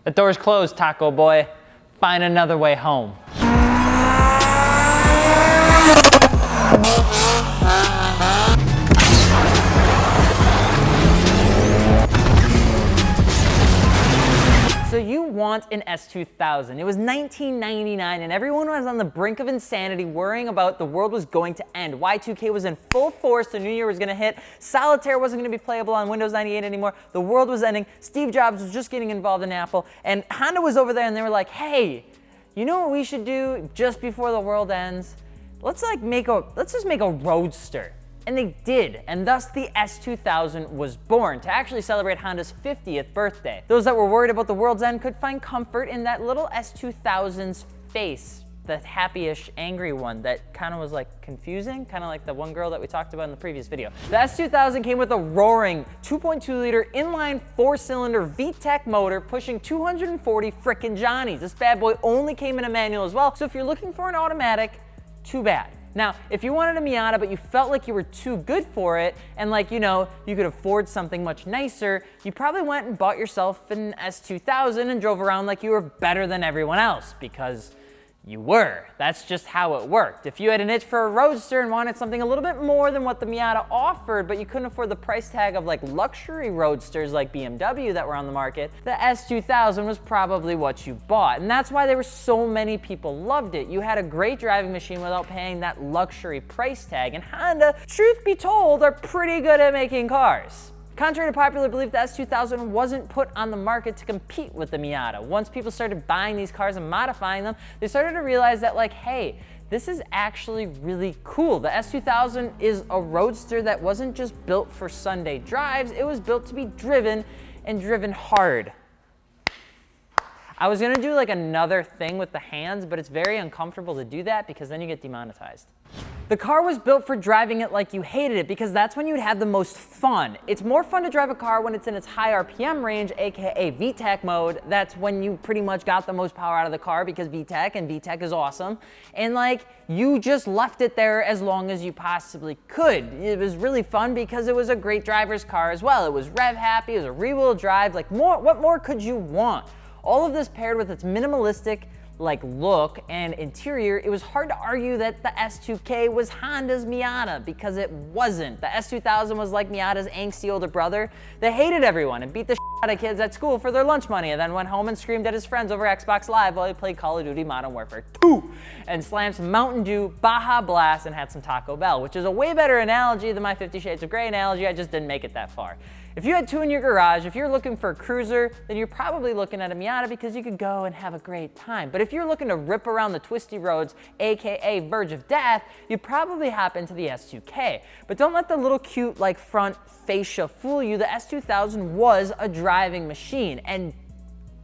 The door's closed, Taco Boy. Find another way home. So you want an S2000. It was 1999 and everyone was on the brink of insanity worrying about the world was going to end. Y2K was in full force, the new year was gonna hit, Solitaire wasn't gonna be playable on Windows 98 anymore, the world was ending, Steve Jobs was just getting involved in Apple, and Honda was over there and they were like, hey, you know what we should do just before the world ends? Let's just make a roadster. And they did, and thus the S2000 was born to actually celebrate Honda's 50th birthday. Those that were worried about the world's end could find comfort in that little S2000's face, the happy-ish, angry one that kind of was like confusing, kind of like the one girl that we talked about in the previous video. The S2000 came with a roaring 2.2-liter inline 4-cylinder VTEC motor pushing 240 frickin' Johnnies. This bad boy only came in a manual as well, so if you're looking for an automatic, too bad. Now, if you wanted a Miata, but you felt like you were too good for it, and like, you know, you could afford something much nicer, you probably went and bought yourself an S2000 and drove around like you were better than everyone else, because you were. That's just how it worked. If you had an itch for a roadster and wanted something a little bit more than what the Miata offered, but you couldn't afford the price tag of like luxury roadsters like BMW that were on the market, the S2000 was probably what you bought. And that's why there were so many people loved it. You had a great driving machine without paying that luxury price tag. And Honda, truth be told, are pretty good at making cars. Contrary to popular belief, the S2000 wasn't put on the market to compete with the Miata. Once people started buying these cars and modifying them, they started to realize that like, hey, this is actually really cool. The S2000 is a roadster that wasn't just built for Sunday drives, it was built to be driven and driven hard. I was gonna do like another thing with the hands, but it's very uncomfortable to do that because then you get demonetized. The car was built for driving it like you hated it because that's when you'd have the most fun. It's more fun to drive a car when it's in its high RPM range, aka VTEC mode. That's when you pretty much got the most power out of the car because VTEC is awesome. And like, you just left it there as long as you possibly could. It was really fun because it was a great driver's car as well. It was rev happy, it was a rear-wheel drive, like what more could you want? All of this paired with its minimalistic like look and interior, it was hard to argue that the S2K was Honda's Miata because it wasn't. The S2000 was like Miata's angsty older brother that hated everyone and beat the shit out of kids at school for their lunch money and then went home and screamed at his friends over Xbox Live while he played Call of Duty Modern Warfare 2 and slammed some Mountain Dew, Baja Blast, and had some Taco Bell, which is a way better analogy than my 50 Shades of Grey analogy. I just didn't make it that far. If you had two in your garage, if you're looking for a cruiser, then you're probably looking at a Miata because you could go and have a great time. But if you're looking to rip around the twisty roads, aka verge of death, you probably hop into the S2K. But don't let the little cute like front fascia fool you. The S2000 was a driving machine, and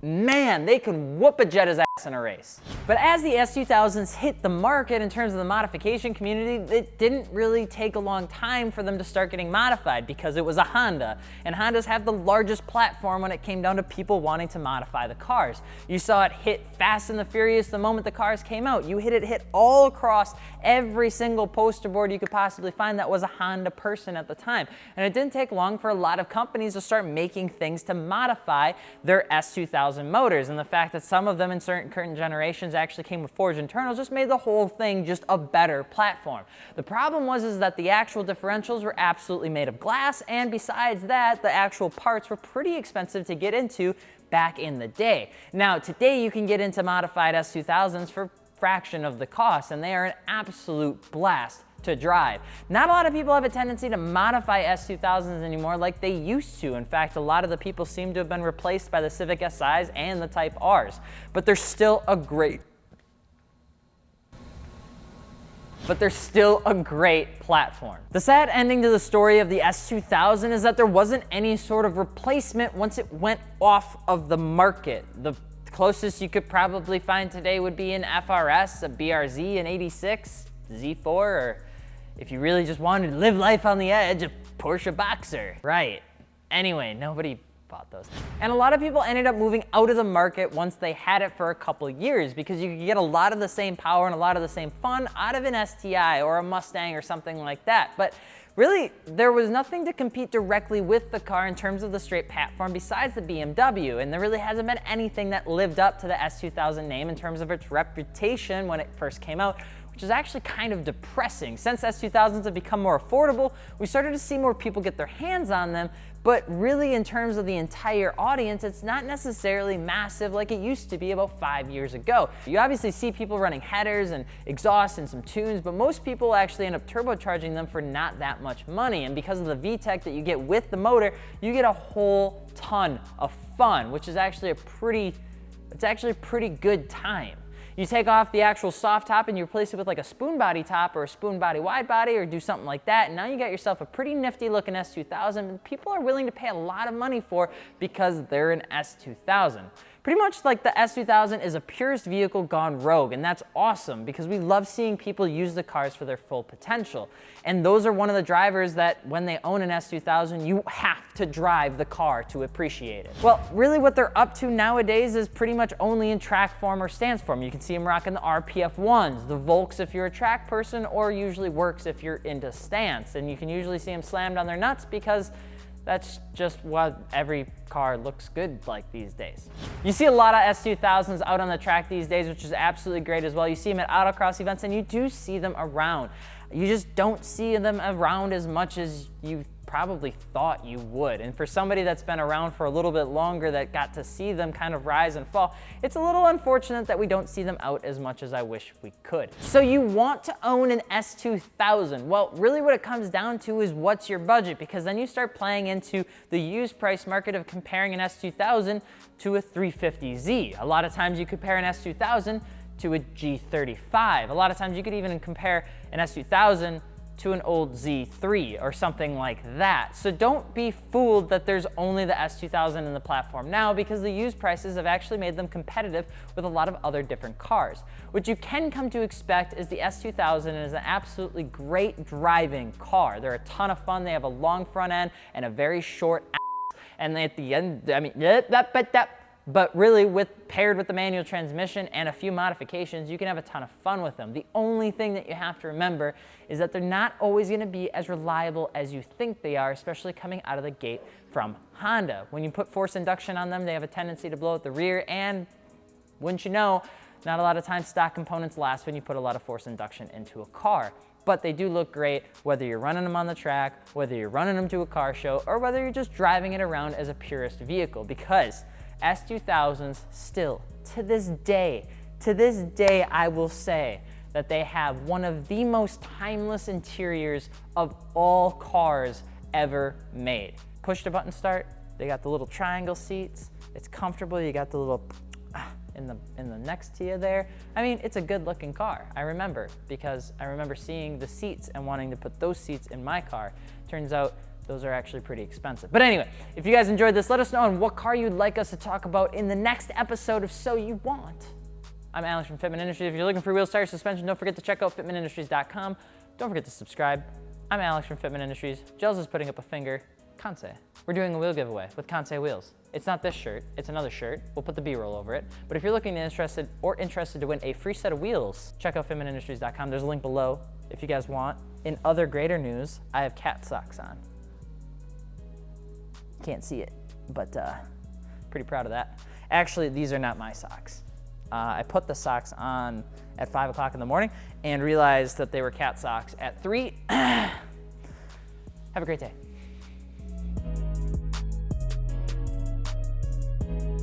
man, they can whoop a Jetta's ass in a race. But as the S2000s hit the market in terms of the modification community, it didn't really take a long time for them to start getting modified because it was a Honda. And Hondas have the largest platform when it came down to people wanting to modify the cars. You saw it hit Fast and the Furious the moment the cars came out. You hit all across every single poster board you could possibly find that was a Honda person at the time. And it didn't take long for a lot of companies to start making things to modify their S2000 motors. And the fact that some of them in certain generations actually came with forged internals just made the whole thing just a better platform. The problem was that the actual differentials were absolutely made of glass, and besides that, the actual parts were pretty expensive to get into back in the day. Now, today you can get into modified S2000s for a fraction of the cost, and they are an absolute blast to drive. Not a lot of people have a tendency to modify S2000s anymore like they used to. In fact, a lot of the people seem to have been replaced by the Civic SIs and the Type Rs, but they're still a great platform. The sad ending to the story of the S2000 is that there wasn't any sort of replacement once it went off of the market. The closest you could probably find today would be an FRS, a BRZ, an 86, Z4, or if you really just wanted to live life on the edge, a Porsche Boxer. Right. Anyway, nobody bought those. And a lot of people ended up moving out of the market once they had it for a couple years because you could get a lot of the same power and a lot of the same fun out of an STI or a Mustang or something like that. But really, there was nothing to compete directly with the car in terms of the straight platform besides the BMW, and there really hasn't been anything that lived up to the S2000 name in terms of its reputation when it first came out, which is actually kind of depressing. Since S2000s have become more affordable, we started to see more people get their hands on them, but really in terms of the entire audience, it's not necessarily massive like it used to be about 5 years ago. You obviously see people running headers and exhaust and some tunes, but most people actually end up turbocharging them for not that much money. And because of the VTEC that you get with the motor, you get a whole ton of fun, which is actually a pretty good time. You take off the actual soft top and you replace it with like a spoon body top or a spoon body wide body or do something like that, and now you got yourself a pretty nifty looking S2000 and people are willing to pay a lot of money for because they're an S2000. Pretty much like the S2000 is a purist vehicle gone rogue, and that's awesome because we love seeing people use the cars for their full potential. And those are one of the drivers that when they own an S2000, you have to drive the car to appreciate it. Well, really what they're up to nowadays is pretty much only in track form or stance form. You can see them rocking the RPF1s, the Volks if you're a track person, or usually Works if you're into stance. And you can usually see them slammed on their nuts because that's just what every car looks good like these days. You see a lot of S2000s out on the track these days, which is absolutely great as well. You see them at autocross events and you do see them around. You just don't see them around as much as you probably thought you would. And for somebody that's been around for a little bit longer that got to see them kind of rise and fall, it's a little unfortunate that we don't see them out as much as I wish we could. So you want to own an S2000. Well, really what it comes down to is what's your budget, because then you start playing into the used price market of comparing an S2000 to a 350Z. A lot of times you compare an S2000 to a G35. A lot of times you could even compare an S2000 to an old Z3 or something like that. So don't be fooled that there's only the S2000 in the platform now, because the used prices have actually made them competitive with a lot of other different cars. What you can come to expect is the S2000 is an absolutely great driving car. They're a ton of fun. They have a long front end and a very short ass. And at the end, I mean, but really paired with the manual transmission and a few modifications, you can have a ton of fun with them. The only thing that you have to remember is that they're not always gonna be as reliable as you think they are, especially coming out of the gate from Honda. When you put force induction on them, they have a tendency to blow out the rear, and wouldn't you know, not a lot of times stock components last when you put a lot of force induction into a car. But they do look great whether you're running them on the track, whether you're running them to a car show, or whether you're just driving it around as a purist vehicle, because S2000s still, to this day, I will say that they have one of the most timeless interiors of all cars ever made. Push the button start, they got the little triangle seats, it's comfortable, you got the little in the next to you there. I mean, it's a good looking car. I remember, because I remember seeing the seats and wanting to put those seats in my car. Turns out those are actually pretty expensive. But anyway, if you guys enjoyed this, let us know on what car you'd like us to talk about in the next episode of So You Want. I'm Alex from Fitment Industries. If you're looking for wheels, tires, suspension, don't forget to check out fitmentindustries.com. Don't forget to subscribe. I'm Alex from Fitment Industries. Gels is putting up a finger. Kansei. We're doing a wheel giveaway with Kansei wheels. It's not this shirt, it's another shirt. We'll put the B-roll over it. But if you're looking interested to win a free set of wheels, check out fitmentindustries.com. There's a link below if you guys want. In other greater news, I have cat socks on. Can't see it, but pretty proud of that. Actually, these are not my socks. I put the socks on at 5 o'clock in the morning and realized that they were cat socks at 3. Have a great day.